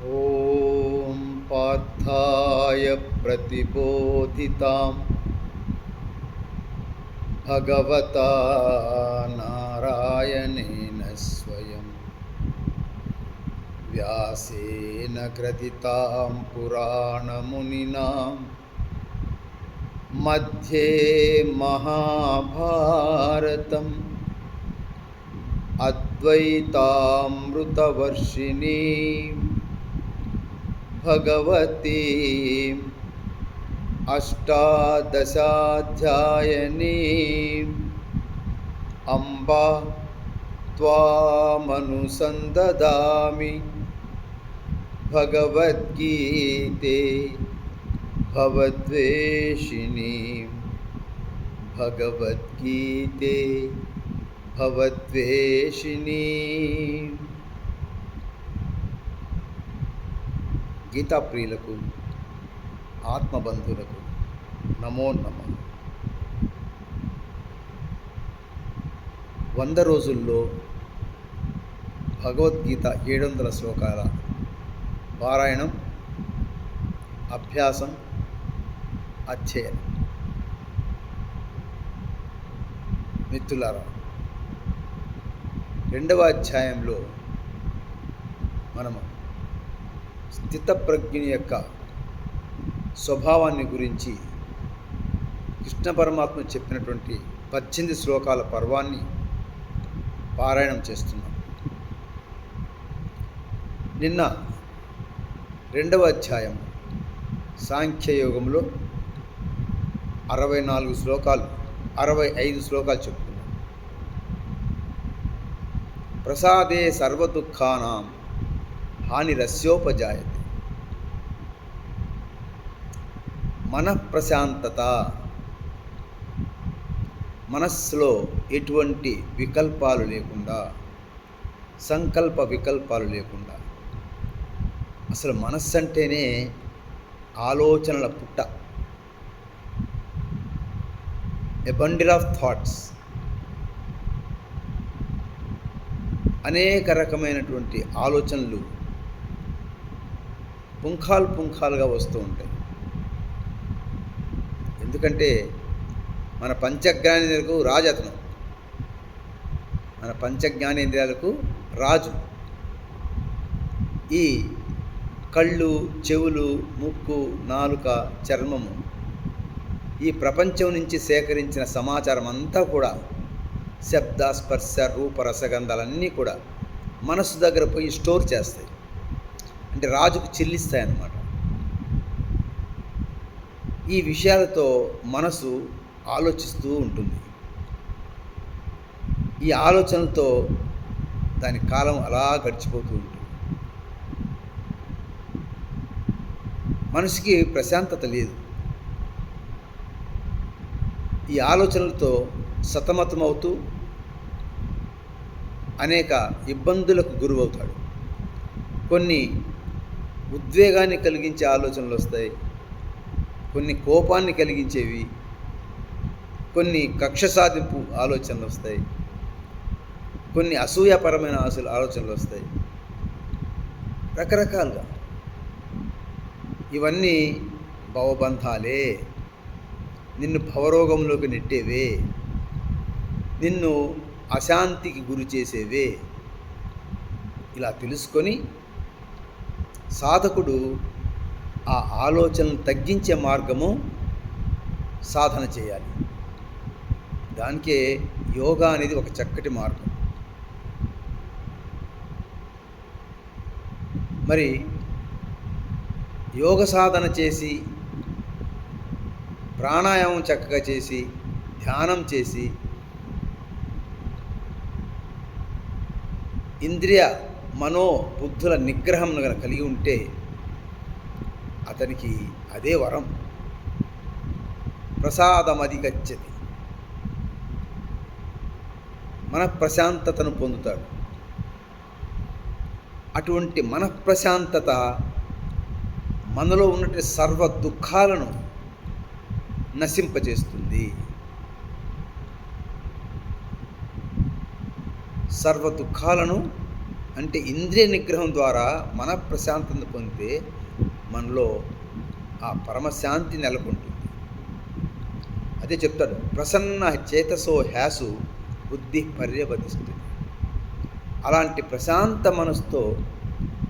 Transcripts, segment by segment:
ॐ पार्थाय प्रतिबोधितां भगवता नारायणेन स्वयं व्यासेन ग्रथितां पुराणमुनिना मध्ये महाभारतम् अद्वैतामृतवर्षिणीं भगवतीम् अष्टादशाध्यायिनीम् अम्ब त्वामनुसन्दधामि भगवद्गीते भवद्वेषिणीं भगवद्गीते भवद्वेषिणीं। గీతా ప్రియులకు ఆత్మబంధువులకు నమో నమః. 100 రోజుల్లో భగవద్గీత 700 శ్లోకాల పారాయణం, అభ్యాసం, అధ్యయనం. మిత్రులారా, 2వ అధ్యాయంలో మనము స్థితప్రజ్ఞుని యొక్క స్వభావాన్ని గురించి కృష్ణ పరమాత్మ చెప్పినటువంటి 18 శ్లోకాల పర్వాన్ని పారాయణం చేస్తున్నాం. నిన్న 2వ అధ్యాయం సాంఖ్యయోగంలో 65 శ్లోకాలు చెప్పుకున్నాం. ప్రసాదే సర్వదుఃఖానాం హానిరస్యోపజాయతే. మనఃప్రశాంతత, మనస్సులో ఎటువంటి వికల్పాలు లేకుండా, సంకల్ప వికల్పాలు లేకుండా, అసలు మనస్సు అంటేనే ఆలోచనల పుట్ట, ఎ బండిల్ ఆఫ్ థాట్స్. అనేక రకమైనటువంటి ఆలోచనలు పుంఖాలుగా వస్తూ ఉంటాయి. ఎందుకంటే మన పంచజ్ఞానేంద్రియాలకు రాజు అతను, మన పంచజ్ఞానేంద్రియాలకు రాజు. ఈ కళ్ళు, చెవులు, ముక్కు, నాలుక, చర్మము, ఈ ప్రపంచం నుంచి సేకరించిన సమాచారం అంతా కూడా శబ్ద, స్పర్శ, రూప, రసగంధాలన్నీ కూడా మనసు దగ్గర పోయి స్టోర్ చేస్తాయి. అంటే రాజుకు చెల్లిస్తాయి అన్నమాట. ఈ విషయాలతో మనసు ఆలోచిస్తూ ఉంటుంది. ఈ ఆలోచనలతో దాని కాలం అలా గడిచిపోతూ ఉంటుంది. మనసుకి ప్రశాంతత లేదు. ఈ ఆలోచనలతో సతమతమవుతూ అనేక ఇబ్బందులకు గురవుతాడు. కొన్ని ఉద్వేగాన్ని కలిగించే ఆలోచనలు వస్తాయి, కొన్ని కోపాన్ని కలిగించేవి, కొన్ని కక్ష సాధింపు ఆలోచనలు వస్తాయి, కొన్ని అసూయాపరమైన ఆలోచనలు వస్తాయి. రకరకాలుగా ఇవన్నీ భవబంధాలే, నిన్ను భవరోగంలోకి నెట్టేవే, నిన్ను అశాంతికి గురి చేసేవే. ఇలా తెలుసుకొని సాధకుడు ఆ ఆలోచనలు తగ్గించే మార్గము సాధన చేయాలి. దానికే యోగా అనేది ఒక చక్కటి మార్గం. మరి యోగ సాధన చేసి, ప్రాణాయామం చక్కగా చేసి, ధ్యానం చేసి, ఇంద్రియ మనో బుద్ధుల నిగ్రహం కలిగి ఉంటే అతనికి అదే వరం. ప్రసాదమధిగచ్చతి, మనఃప్రశాంతతను పొందుతాడు. అటువంటి మనఃప్రశాంతత మనలో ఉన్నటువంటి సర్వ దుఃఖాలను నశింపజేస్తుంది. సర్వ దుఃఖాలను అంటే ఇంద్రియ నిగ్రహం ద్వారా మన ప్రశాంతత పొందితే మనలో ఆ పరమశాంతి నెలకొంటుంది. అదే చెప్తాడు, ప్రసన్న చేతసో హ్యాసు బుద్ధి పర్యవతిస్తుంది. అలాంటి ప్రశాంత మనసుతో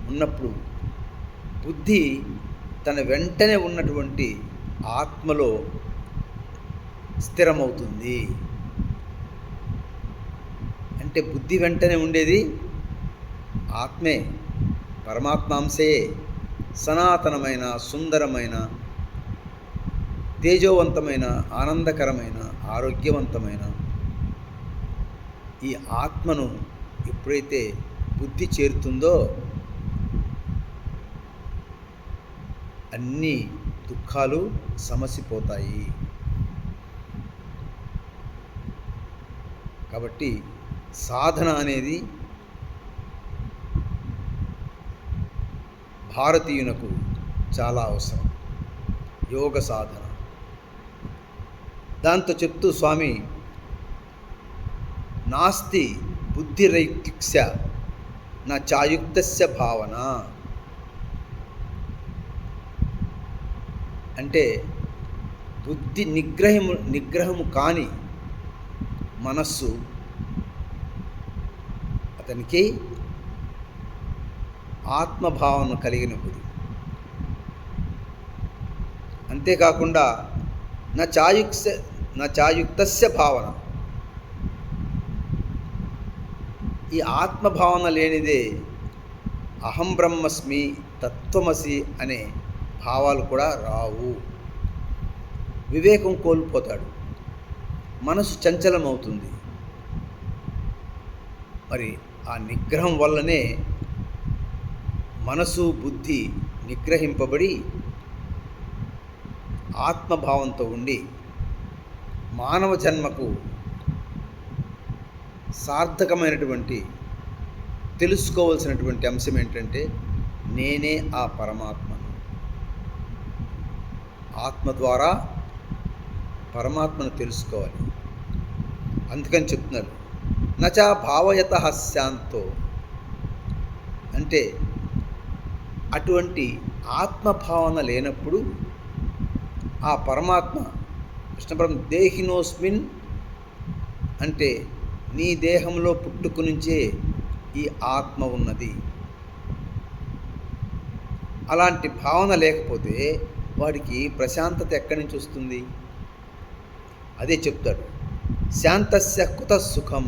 ఉన్నప్పుడు బుద్ధి తన వెంటనే ఉన్నటువంటి ఆత్మలో స్థిరమవుతుంది. అంటే బుద్ధి వెంటనే ఉండేది ఆత్మే, పరమాత్మాంశే. సనాతనమైన, సుందరమైన, తేజోవంతమైన, ఆనందకరమైన, ఆరోగ్యవంతమైన ఈ ఆత్మను ఎప్పుడైతే బుద్ధి చేరుతుందో అన్ని దుఃఖాలు సమసిపోతాయి. కాబట్టి సాధన అనేది భారతీయునకు చాలా అవసరం, యోగ సాధన. దాంతో చెప్తూ స్వామి, నాస్తి బుద్ధిరైత్యుక్స్య నా చాయుక్తస్య భావన. అంటే బుద్ధి నిగ్రహము కాని మనస్సు అతనికి ఆత్మభావన కలిగినప్పుడు. అంతేకాకుండా నా చాయుక్తస్య భావన, ఈ ఆత్మభావన లేనిదే అహం బ్రహ్మస్మి, తత్వమసి అనే భావాలు కూడా రావు. వివేకం కోల్పోతాడు, మనసు చంచలమవుతుంది. మరి ఆ నిగ్రహం వల్లనే మనసు బుద్ధి నిగ్రహింపబడి ఆత్మభావంతో ఉండి మానవ జన్మకు సార్థకమైనటువంటి తెలుసుకోవాల్సినటువంటి అంశం ఏంటంటే నేనే ఆ పరమాత్మను. ఆత్మ ద్వారా పరమాత్మను తెలుసుకోవాలి. అందుకని చెప్తున్నారు, నచా భావయతః శాంతో. అంటే అటువంటి ఆత్మభావన లేనప్పుడు ఆ పరమాత్మ కృష్ణపరం దేహినోస్మిన్, అంటే నీ దేహంలో పుట్టుకు నుంచే ఈ ఆత్మ ఉన్నది. అలాంటి భావన లేకపోతే వాడికి ప్రశాంతత ఎక్కడి నుంచి వస్తుంది? అదే చెప్తాడు, శాంతస్య కుతః సుఖం.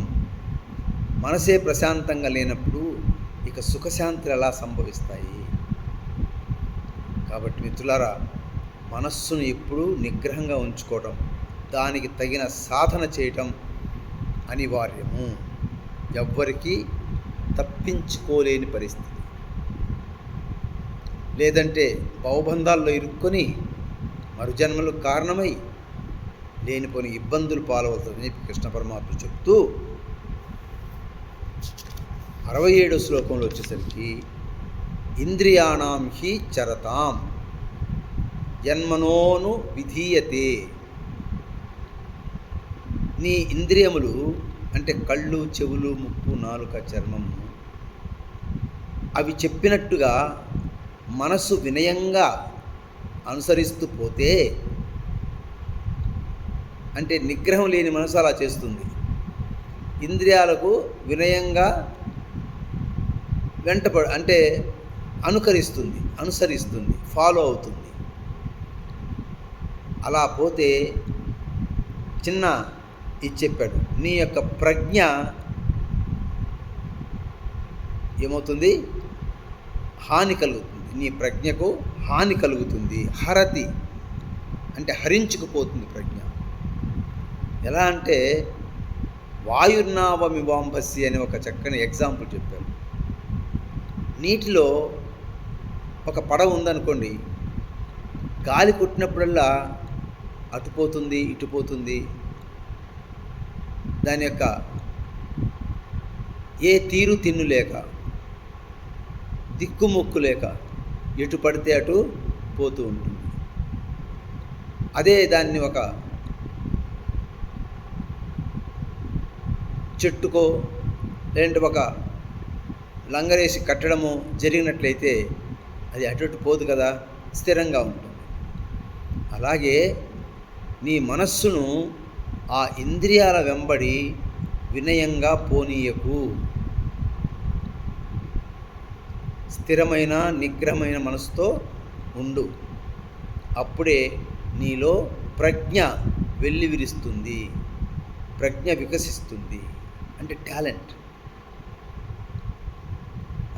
మనసే ప్రశాంతంగా లేనప్పుడు ఇక సుఖశాంతులు ఎలా సంభవిస్తాయి? కాబట్టి మిత్రులారా, మనస్సును ఎప్పుడూ నిగ్రహంగా ఉంచుకోవడం, దానికి తగిన సాధన చేయటం అనివార్యము. ఎవ్వరికీ తప్పించుకోలేని పరిస్థితి. లేదంటే భవబంధాల్లో ఇరుక్కొని మరుజన్మలకు కారణమై లేనిపోని ఇబ్బందులు పాలవుతుందని కృష్ణ పరమాత్మ చెప్తూ 67 శ్లోకంలో వచ్చేసరికి, ఇంద్రియాణం హి చరతాం జన్మనోను విధీయతే. నీ ఇంద్రియములు అంటే కళ్ళు, చెవులు, ముక్కు, నాలుక, చర్మము, అవి చెప్పినట్టుగా మనసు వినయంగా అనుసరిస్తూ పోతే, అంటే నిగ్రహం లేని మనసు అలా చేస్తుంది. ఇంద్రియాలకు వినయంగా అంటే అనుసరిస్తుంది, ఫాలో అవుతుంది. అలా పోతే చిన్న ఇది చెప్పాడు, నీ యొక్క ప్రజ్ఞ ఏమవుతుంది? హాని కలుగుతుంది. నీ ప్రజ్ఞకు హాని కలుగుతుంది. హరతి అంటే హరించుకుపోతుంది ప్రజ్ఞ. ఎలా అంటే వాయుర్నావమివాంభస్సి అని ఒక చక్కని ఎగ్జాంపుల్ చెప్పారు. నీటిలో ఒక పడవ ఉందనుకోండి, గాలి కొట్టినప్పుడల్లా అటుపోతుంది, ఇటుపోతుంది. దాని యొక్క ఏ తీరు తిన్ను లేక, దిక్కుముక్కు లేక ఎటు పడితే అటు పోతూ ఉంటుంది. అదే దాన్ని ఒక చెట్టుకో లేదంటే ఒక లంగరేసి కట్టడము జరిగినట్లయితే అది అటు పోదు కదా, స్థిరంగా ఉంటుంది. అలాగే నీ మనస్సును ఆ ఇంద్రియాల వెంబడి వినయంగా పోనీయకు. స్థిరమైన నిగ్రహమైన మనసుతో ఉండు. అప్పుడే నీలో ప్రజ్ఞ వెల్లివిరుస్తుంది, ప్రజ్ఞ వికసిస్తుంది, అంటే టాలెంట్.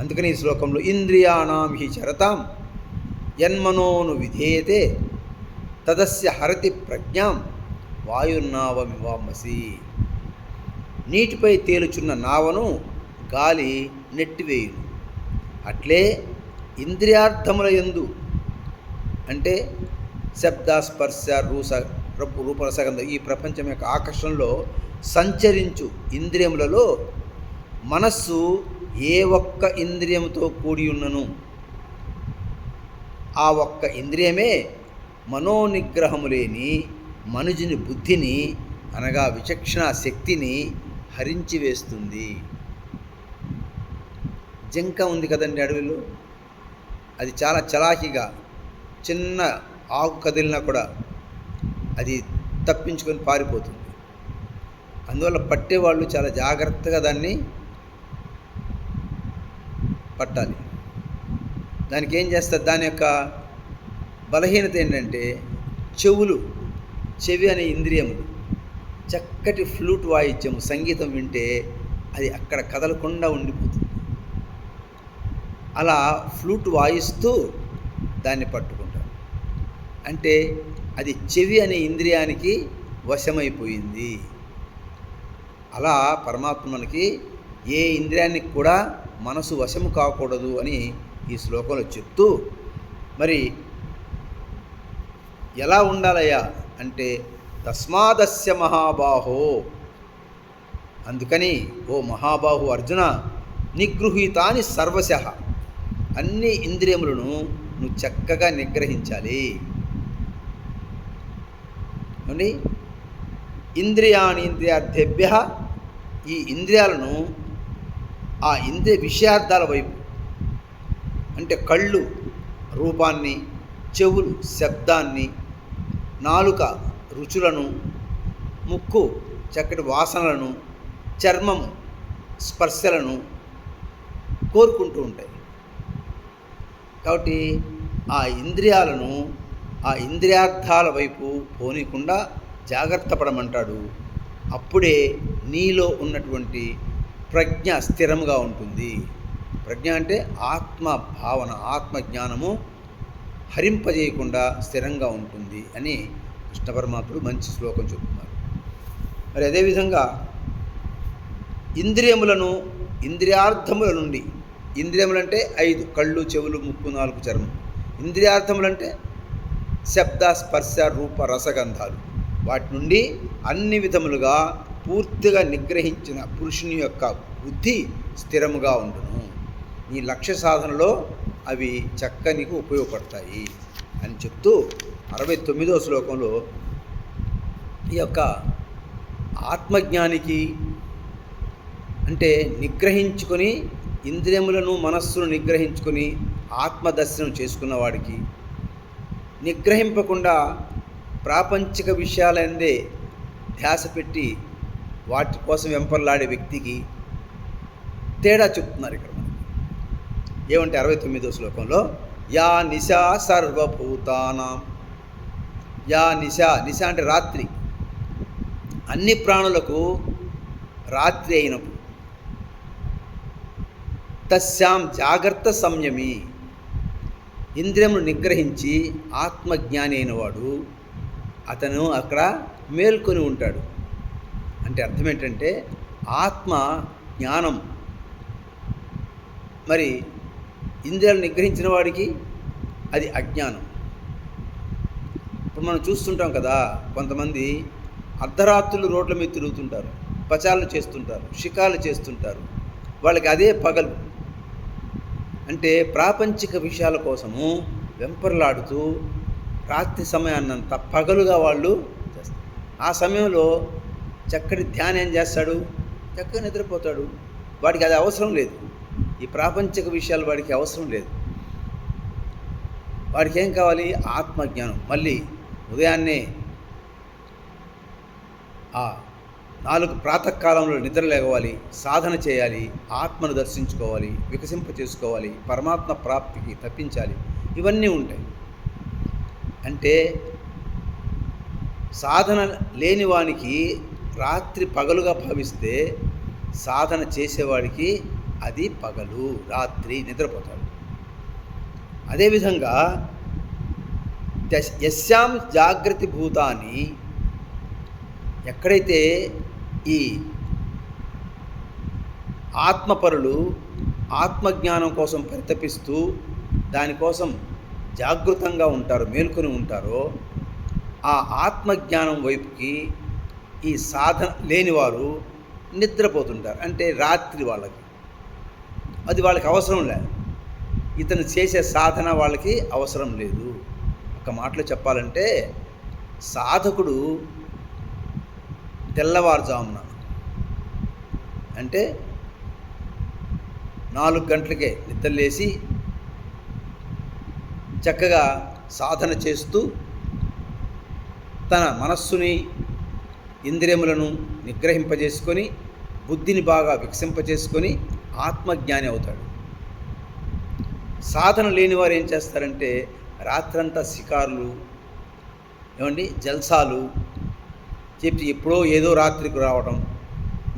అందుకని ఈ శ్లోకంలో ఇంద్రియాణం హి చరతాం యన్మనోను విధేయతే తదస్య హరతి ప్రజ్ఞాం వాయుర్నావమివాంసి. నీటిపై తేలుచున్న నావను గాలి నెట్టివేయును. అట్లే ఇంద్రియార్థముల యందు, అంటే శబ్ద స్పర్శ రూపరసగంధ ఈ ప్రపంచం యొక్క ఆకర్షణలో సంచరించు ఇంద్రియములలో మనస్సు ఏ ఒక్క ఇంద్రియంతో కూడి ఉన్నను ఆ ఒక్క ఇంద్రియమే మనోనిగ్రహము లేని మనుజుని బుద్ధిని, అనగా విచక్షణ శక్తిని హరించి వేస్తుంది. జింక ఉంది కదండి అడవిలో, అది చాలా చలాకీగా చిన్న ఆకు కదిలినా కూడా అది తప్పించుకొని పారిపోతుంది. అందువల్ల పట్టేవాళ్ళు చాలా జాగ్రత్తగా దాన్ని పట్టాలి. దానికి ఏం చేస్తారు, దాని యొక్క బలహీనత ఏంటంటే చెవి అనే ఇంద్రియములు. చక్కటి ఫ్లూట్ వాయిద్యము, సంగీతం వింటే అది అక్కడ కదలకుండా ఉండిపోతుంది. అలా ఫ్లూట్ వాయిస్తూ దాన్ని పట్టుకుంటారు. అంటే అది చెవి అనే ఇంద్రియానికి వశమైపోయింది. అలా పరమాత్మ మనకి ఏ ఇంద్రియానికి కూడా మనసు వశము కాకూడదు అని ఈ శ్లోకంలో చెప్తూ, మరి ఎలా ఉండాలయ్యా అంటే తస్మాదస్య మహాబాహో, అందుకని ఓ మహాబాహు అర్జున, నిగృహీతాని సర్వశః, అన్ని ఇంద్రియములను నువ్వు చక్కగా నిగ్రహించాలి. అండి ఇంద్రియాణి ఇంద్రియార్థేభ్య, ఈ ఇంద్రియాలను ఆ ఇంద్రియ విషయార్థాల వైపు, అంటే కళ్ళు రూపాన్ని, చెవులు శబ్దాన్ని, నాలుక రుచులను, ముక్కు చక్కటి వాసనలను, చర్మము స్పర్శలను కోరుకుంటూ ఉంటాయి. కాబట్టి ఆ ఇంద్రియాలను ఆ ఇంద్రియార్థాల వైపు పోనీకుండా జాగ్రత్త పడమంటాడు. అప్పుడే నీలో ఉన్నటువంటి ప్రజ్ఞ స్థిరముగా ఉంటుంది. ప్రజ్ఞ అంటే ఆత్మ భావన, ఆత్మజ్ఞానము హరింపజేయకుండా స్థిరంగా ఉంటుంది అని కృష్ణ పరమాత్ముడు మంచి శ్లోకం చెబుతున్నారు. మరి అదేవిధంగా ఇంద్రియములను ఇంద్రియార్థముల నుండి, ఇంద్రియములంటే 5, కళ్ళు చెవులు ముక్కు నాలుగు చర్మం. ఇంద్రియార్థములంటే శబ్ద స్పర్శ రూప రసగంధాలు. వాటి నుండి అన్ని విధములుగా పూర్తిగా నిగ్రహించిన పురుషుని యొక్క బుద్ధి స్థిరముగా ఉండును. నీ లక్ష్య సాధనలో అవి చక్కనికి ఉపయోగపడతాయి అని చెప్తూ 69వ శ్లోకంలో ఈ యొక్క ఆత్మజ్ఞానికి, అంటే నిగ్రహించుకొని ఇంద్రియములను మనస్సును నిగ్రహించుకొని ఆత్మదర్శనం చేసుకున్న వాడికి, నిగ్రహింపకుండా ప్రాపంచిక విషయాలందే ధ్యాస పెట్టి వాటి కోసం వెంపర్లాడే వ్యక్తికి తేడా చెప్తున్నారు ఇక్కడ మనకి. ఏమంటే 69వ శ్లోకంలో యా నిశా సర్వభూతానాం, యా నిశా, నిశా అంటే రాత్రి, అన్ని ప్రాణులకు రాత్రి అయినప్పుడు, తస్యాం జాగ్రత్త సంయమి, ఇంద్రియమును నిగ్రహించి ఆత్మజ్ఞాని అయినవాడు అతను అక్కడ మేల్కొని ఉంటాడు. అంటే అర్థం ఏంటంటే ఆత్మ జ్ఞానం. మరి ఇంద్రియాలు నిగ్రహించిన వాడికి అది అజ్ఞానం. ఇప్పుడు మనం చూస్తుంటాం కదా, కొంతమంది అర్ధరాత్రులు రోడ్ల మీద తిరుగుతుంటారు, పచారాలు చేస్తుంటారు, షికాలు చేస్తుంటారు. వాళ్ళకి అదే పగలు. అంటే ప్రాపంచిక విషయాల కోసము వెంపర్లాడుతూ రాత్రి సమయాన్నంతా పగలుగా వాళ్ళు చేస్తారు. ఆ సమయంలో చక్కటి ధ్యానం ఏం చేస్తాడు, చక్కగా నిద్రపోతాడు. వాడికి అది అవసరం లేదు. ఈ ప్రాపంచిక విషయాలు వాడికి అవసరం లేదు. వాడికి ఏం కావాలి? ఆత్మజ్ఞానం. మళ్ళీ ఉదయాన్నే ఆ 4 ప్రాతకాలంలో నిద్ర లేవాలి, సాధన చేయాలి, ఆత్మను దర్శించుకోవాలి, వికసింప చేసుకోవాలి, పరమాత్మ ప్రాప్తికి తప్పించాలి. ఇవన్నీ ఉంటాయి. అంటే సాధన లేని వానికి రాత్రి పగలుగా భావిస్తే సాధన చేసేవాడికి అది పగలు, రాత్రి నిద్రపోతాడు. అదేవిధంగా యస్యాం జాగృతి భూతాన్ని, ఎక్కడైతే ఈ ఆత్మపరులు ఆత్మజ్ఞానం కోసం పరితపిస్తూ దానికోసం జాగృతంగా ఉంటారో, మేల్కొని ఉంటారో, ఆ ఆత్మజ్ఞానం వైపుకి ఈ సాధన లేనివారు నిద్రపోతుంటారు. అంటే రాత్రి వాళ్ళకి అది వాళ్ళకి అవసరం లేదు. ఇతను చేసే సాధన వాళ్ళకి అవసరం లేదు. ఒక మాటలో చెప్పాలంటే సాధకుడు తెల్లవారుజామున అంటే 4 గంటలకే నిద్రలేసి చక్కగా సాధన చేస్తూ తన మనస్సుని, ఇంద్రియములను నిగ్రహింపజేసుకొని బుద్ధిని బాగా వికసింపజేసుకొని ఆత్మజ్ఞాని అవుతాడు. సాధన లేని వారు ఏం చేస్తారంటే రాత్రంతా షికారులు, జల్సాలు చెప్పి ఎప్పుడో ఏదో రాత్రికి రావడం,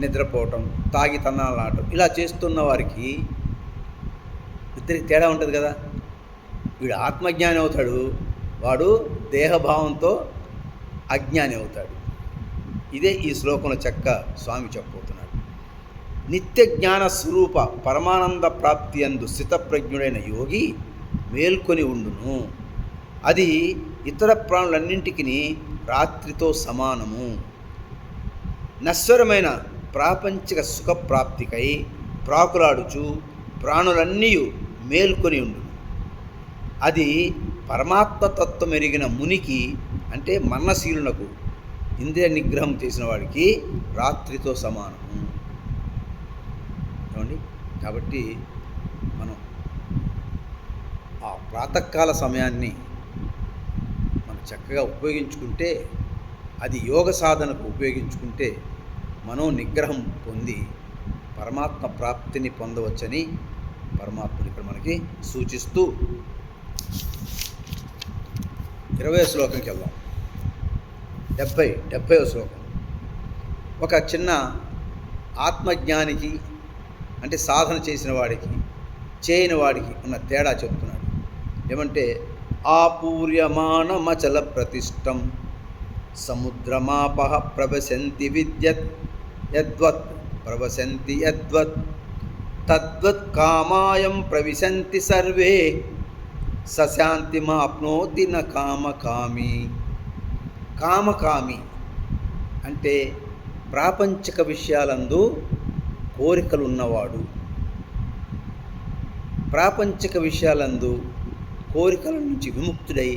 నిద్రపోవటం, తాగి తన్నాలు ఆడటం, ఇలా చేస్తున్న వారికి ఇద్దరికి తేడా ఉంటుంది కదా. వీడు ఆత్మజ్ఞాని అవుతాడు, వాడు దేహభావంతో అజ్ఞాని అవుతాడు. ఇదే ఈ శ్లోకంలో స్వామి చెప్పబోతున్నాడు. నిత్య జ్ఞాన స్వరూప పరమానంద ప్రాప్తి అందు స్థితప్రజ్ఞుడైన యోగి మేల్కొని ఉండును. అది ఇతర ప్రాణులన్నింటికి రాత్రితో సమానము. నశ్వరమైన ప్రాపంచిక సుఖప్రాప్తికై ప్రాకులాడుచు ప్రాణులన్నీ మేల్కొని ఉండును. అది పరమాత్మతత్వం ఎరిగిన మునికి, అంటే మన్నశీలునకు, ఇంద్రియ నిగ్రహం చేసిన వాడికి రాత్రితో సమానము. కాబట్టి మనం ఆ ప్రాతకాల సమయాన్ని మనం చక్కగా ఉపయోగించుకుంటే, అది యోగ సాధనకు ఉపయోగించుకుంటే మనో నిగ్రహం పొంది పరమాత్మ ప్రాప్తిని పొందవచ్చని పరమాత్ముడు ఇక్కడ మనకి సూచిస్తూ 20వ శ్లోకంకి వెళ్దాం. 70వ శ్లోకం. ఒక చిన్న ఆత్మజ్ఞానికి, అంటే సాధన చేసిన వాడికి, చేయని వాడికి ఉన్న తేడా చెప్తున్నాడు. ఏమంటే ఆపూర్యమానమచల ప్రతిష్టం సముద్రమాపః ప్రవసంతి విద్యత్ యద్వత్ ప్రవసంతి యద్వత్ తద్వత్ కామాయం ప్రవిశంతి సర్వే సశాంతిమాప్నోతి న కామకామి. కామకామి అంటే ప్రాపంచిక విషయాలందు కోరికలు ఉన్నవాడు, ప్రాపంచిక విషయాలందు కోరికల నుంచి విముక్తుడై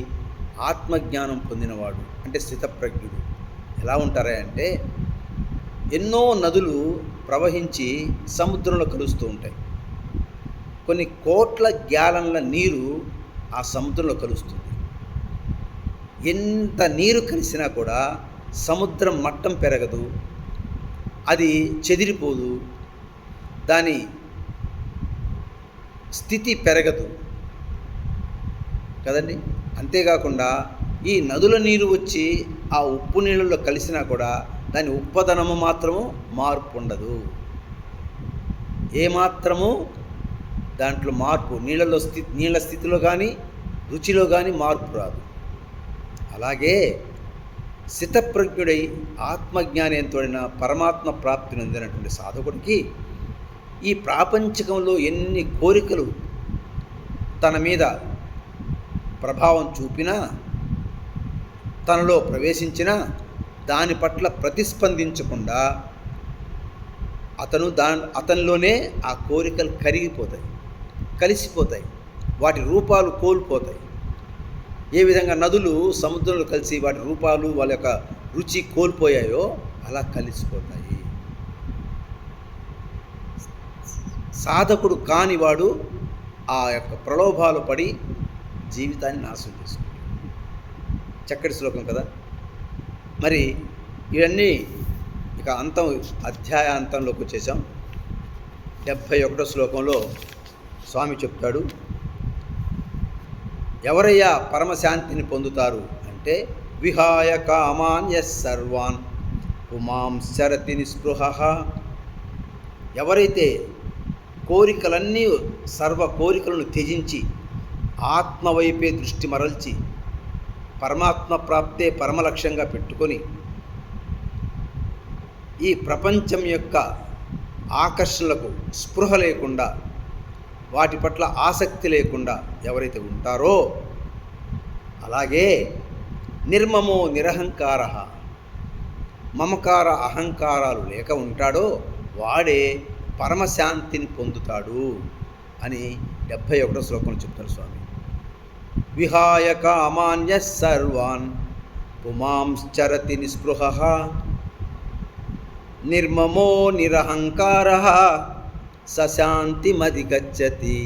ఆత్మజ్ఞానం పొందినవాడు, అంటే స్థితప్రజ్ఞుడు. ఎలా ఉంటారా అంటే ఎన్నో నదులు ప్రవహించి సముద్రంలో కలుస్తూ ఉంటాయి. కొన్ని కోట్ల గ్యాలన్ల నీరు ఆ సముద్రంలో కలుస్తుంది. ఎంత నీరు కలిసినా కూడా సముద్రం మట్టం పెరగదు, అది చెదిరిపోదు, దాని స్థితి పెరగదు కదండి. అంతేకాకుండా ఈ నదుల నీరు వచ్చి ఆ ఉప్పు నీళ్ళలో కలిసినా కూడా దాని ఉప్పదనము మాత్రము మార్పు ఉండదు. ఏమాత్రము దాంట్లో మార్పు, నీళ్ళ స్థితిలో కానీ రుచిలో కానీ మార్పు రాదు. అలాగే స్థితప్రజ్ఞుడై ఆత్మజ్ఞానంతోడిన పరమాత్మ ప్రాప్తిని అందినటువంటి సాధకుడికి ఈ ప్రాపంచికంలో ఎన్ని కోరికలు తన మీద ప్రభావం చూపినా, తనలో ప్రవేశించినా దాని పట్ల ప్రతిస్పందించకుండా అతనిలోనే ఆ కోరికలు కరిగిపోతాయి, కలిసిపోతాయి, వాటి రూపాలు కోల్పోతాయి. ఏ విధంగా నదులు సముద్రంలో కలిసి వాటి రూపాలు, వాళ్ళ యొక్క రుచి కోల్పోయాయో అలా కలిసిపోతాయి. సాధకుడు కానివాడు ఆ యొక్క ప్రలోభాలు పడి జీవితాన్ని నాశనం చేసుకుంటాడు. చక్కటి శ్లోకం కదా. మరి ఇవన్నీ ఇక అధ్యాయాంతంలోకి వచ్చేసాం. 71వ శ్లోకంలో స్వామి చెప్తాడు, ఎవరయ్యా పరమశాంతిని పొందుతారు అంటే, విహాయ కామాన్య సర్వాన్ పుమాంశ్చరతి నిస్పృహ. ఎవరైతే కోరికలన్నీ సర్వ కోరికలను త్యజించి ఆత్మవైపే దృష్టి మరల్చి పరమాత్మ ప్రాప్తే పరమలక్ష్యంగా పెట్టుకొని ఈ ప్రపంచం యొక్క ఆకర్షణలకు స్పృహ లేకుండా, వాటి పట్ల ఆసక్తి లేకుండా ఎవరైతే ఉంటారో, అలాగే నిర్మమో నిరహంకార, మమకార అహంకారాలు లేక ఉంటాడో వాడే పరమశాంతిని పొందుతాడు అని 71వ శ్లోకంలో చెప్తారు స్వామి. విహాయ కామాన్య సర్వాన్ పుమాంశ్చరతి నిస్పృహ నిర్మమో నిరహంకార సశాంతిమధిగచ్చతి.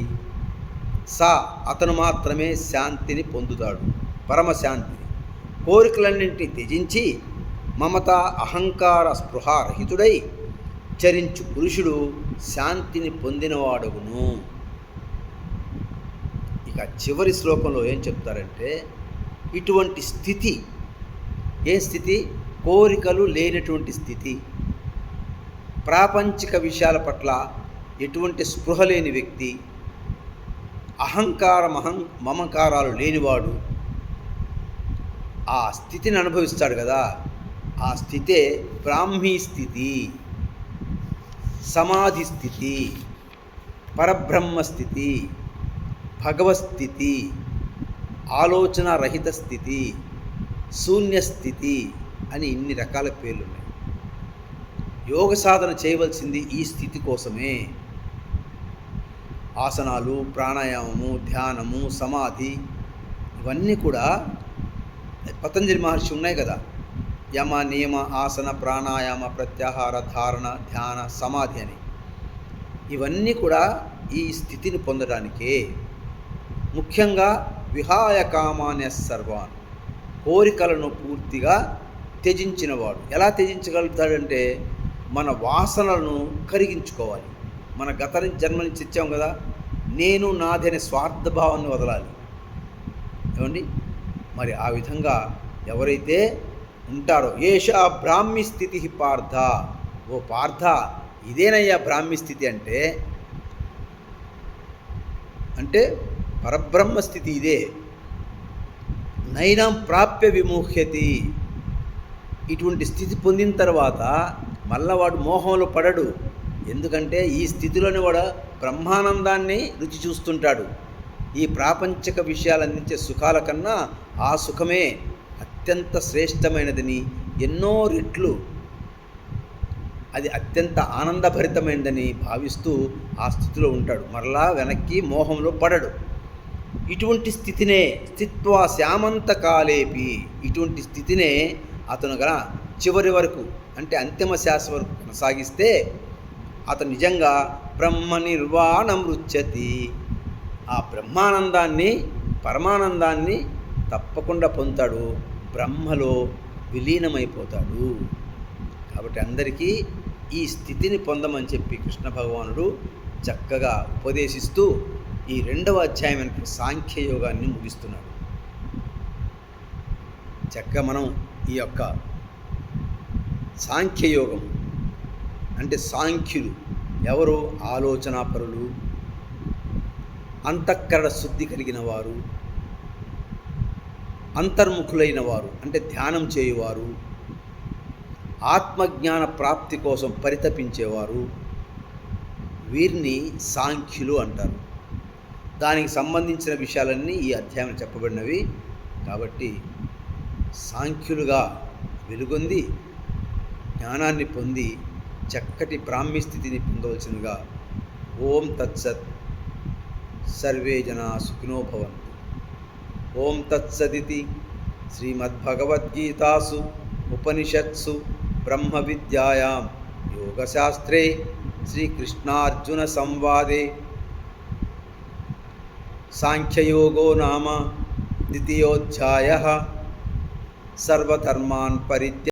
అతను మాత్రమే శాంతిని పొందుతాడు, పరమశాంతిని. కోరికలన్నింటినీ త్యజించి మమత అహంకార స్పృహారహితుడై చరించు పురుషుడు శాంతిని పొందినవాడగును. ఇక చివరి శ్లోకంలో ఏం చెప్తారంటే, ఇటువంటి స్థితి, ఏ స్థితి? కోరికలు లేనటువంటి స్థితి, ప్రాపంచిక విషయాల పట్ల ఎటువంటి స్పృహ లేని వ్యక్తి, మమకారాలు లేనివాడు ఆ స్థితిని అనుభవిస్తాడు కదా. ఆ స్థితే బ్రాహ్మీ స్థితి, సమాధి స్థితి, పరబ్రహ్మ స్థితి, భగవస్థితి, ఆలోచన రహిత స్థితి, శూన్యస్థితి అని ఇన్ని రకాల పేర్లు ఉన్నాయి. యోగ సాధన చేయవలసింది ఈ స్థితి కోసమే. ఆసనాలు, ప్రాణాయామము, ధ్యానము, సమాధి ఇవన్నీ కూడా పతంజలి మహర్షి ఉన్నాయి కదా. యమ, నియమ, ఆసన, ప్రాణాయామ, ప్రత్యాహార, ధారణ, ధ్యాన, సమాధి అని ఇవన్నీ కూడా ఈ స్థితిని పొందడానికే. ముఖ్యంగా విహాయ కామాన్య సర్వాన్, కోరికలను పూర్తిగా త్యజించినవాడు. ఎలా త్యజించగలుగుతాడంటే, మన వాసనలను కరిగించుకోవాలి. మన గత జన్మ నుంచి ఇచ్చాం కదా, నేను నాది అనే స్వార్థభావాన్ని వదలాలి. ఏమండి, మరి ఆ విధంగా ఎవరైతే ఉంటారో, ఏషా బ్రాహ్మీ స్థితి పార్థ. ఓ పార్థ, ఇదేనయ్యా బ్రాహ్మీ స్థితి అంటే పరబ్రహ్మ స్థితి ఇదే. నైనం ప్రాప్య విముహ్యతి. ఇటువంటి స్థితి పొందిన తర్వాత మళ్ళా వాడు మోహంలో పడడు. ఎందుకంటే ఈ స్థితిలోనే వాడు బ్రహ్మానందాన్ని రుచి చూస్తుంటాడు. ఈ ప్రాపంచిక విషయాలు అందించే సుఖాల కన్నా ఆ సుఖమే అత్యంత శ్రేష్టమైనదని, ఎన్నో రెట్లు అది అత్యంత ఆనందభరితమైనదని భావిస్తూ ఆ స్థితిలో ఉంటాడు. మరలా వెనక్కి మోహంలో పడడు. ఇటువంటి స్థితినే స్థిత్వా శ్యామంతకాలేపి, ఇటువంటి స్థితినే అతను గల చివరి వరకు అంటే అంతిమ శ్వాస వరకు కొనసాగిస్తే అతను నిజంగా బ్రహ్మ నిర్వాణం రుచ్యతి. ఆ బ్రహ్మానందాన్ని, పరమానందాన్ని తప్పకుండా పొందుతాడు, బ్రహ్మలో విలీనమైపోతాడు. కాబట్టి అందరికీ ఈ స్థితిని పొందమని చెప్పి కృష్ణ భగవానుడు చక్కగా ఉపదేశిస్తూ ఈ 2వ అధ్యాయం సాంఖ్యయోగాన్ని ముగిస్తున్నాడు. చక్కగా మనం ఈ యొక్క సాంఖ్యయోగం అంటే సాంఖ్యులు ఎవరు? ఆలోచనాపరులు, అంతఃకరణ శుద్ధి కలిగిన వారు, అంతర్ముఖులైన వారు అంటే ధ్యానం చేయువారు, ఆత్మజ్ఞాన ప్రాప్తి కోసం పరితపించేవారు, వీరిని సాంఖ్యులు అంటారు. దానికి సంబంధించిన విషయాలన్నీ ఈ అధ్యాయంలో చెప్పబడినవి. కాబట్టి సాంఖ్యులుగా వెలుగొంది జ్ఞానాన్ని పొంది చక్కటి బ్రాహ్మీ స్థితిని పొందవలసినగా. ఓం తత్సత్. సర్వే జనా సుఖినో భవంతు. ఓం తత్సదితి శ్రీమద్భగవద్గీతాసు ఉపనిషత్సు బ్రహ్మ విద్యాయాం యోగశాస్త్రే శ్రీకృష్ణార్జున సంవాదే సాంఖ్యయోగో నామ ద్వితీయోధ్యాయః. సర్వధర్మాన్ పరిత్యజ్య